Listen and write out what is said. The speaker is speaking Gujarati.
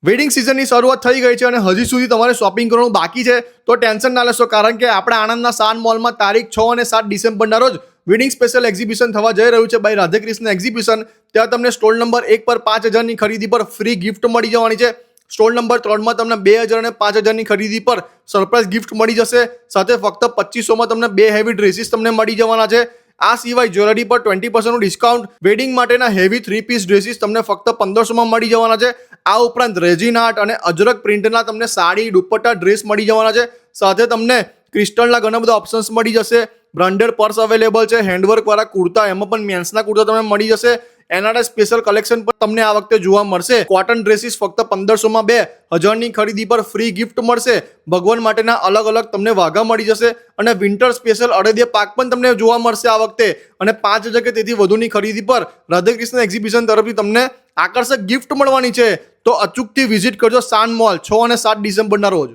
વેડિંગ સિઝનની શરૂઆત થઈ ગઈ છે અને હજી સુધી તમારે શોપિંગ કરવાનું બાકી છે તો ટેન્શન ના લેશો, કારણ કે આપણે આણંદના શાન મોલમાં તારીખ 6 અને 7 ડિસેમ્બરના રોજ વેડિંગ સ્પેશિયલ એક્ઝિબિશન થવા જઈ રહ્યું છે બાય રાધાકૃષ્ણ એક્ઝિબિશન. ત્યાં તમને સ્ટોલ નંબર 1 પર 5,000ની ખરીદી પર ફ્રી ગિફ્ટ મળી જવાની છે. સ્ટોલ નંબર 3માં તમને 2,000 અને 5,000ની ખરીદી પર સરપ્રાઇઝ ગિફ્ટ મળી જશે. સાથે ફક્ત 2500માં તમને 2 હેવી ડ્રેસીસ તમને મળી જવાના છે. આ સિવાય જ્વેલરી પર 20% ડિસ્કાઉન્ટ, વેડિંગ માટેના હેવી 3 પીસ ડ્રેસીસ તમને ફક્ત 1500માં મળી જવાના છે. આ ઉપરાંત રેઝિન આર્ટ અને અજરક પ્રિન્ટના તમને સાડી, દુપટ્ટા, ડ્રેસ મળી જવાના છે. સાથે તમને ક્રિસ્ટલના ઘણા બધા ઓપ્શન્સ મળી જશે. બ્રાન્ડેડ પર્સ અવેલેબલ છે, હેન્ડવર્ક વાળા કુર્તા, એમાં પણ મેન્સના કુર્તા તમને મળી જશે. એનાડા સ્પેશિયલ કલેક્શન પર તમને આ વખતે જોવા મળશે. કોટન ડ્રેસીસ ફક્ત 1500માં 2,000ની ખરીદી પર ફ્રી ગિફ્ટ મળશે. ભગવાન માટેના અલગ અલગ તમને વાઘા મળી જશે અને વિન્ટર સ્પેશિયલ અડદિયા પાક પણ તમને જોવા મળશે આ વખતે. અને 5,000 કે તેથી વધુની ખરીદી પર રાધાકૃષ્ણ એક્ઝિબિશન તરફથી તમને આકર્ષક ગિફ્ટ મળવાની છે. તો અચૂકથી વિઝિટ કરજો શાન મોલ 6 અને 7 ડિસેમ્બરના રોજ.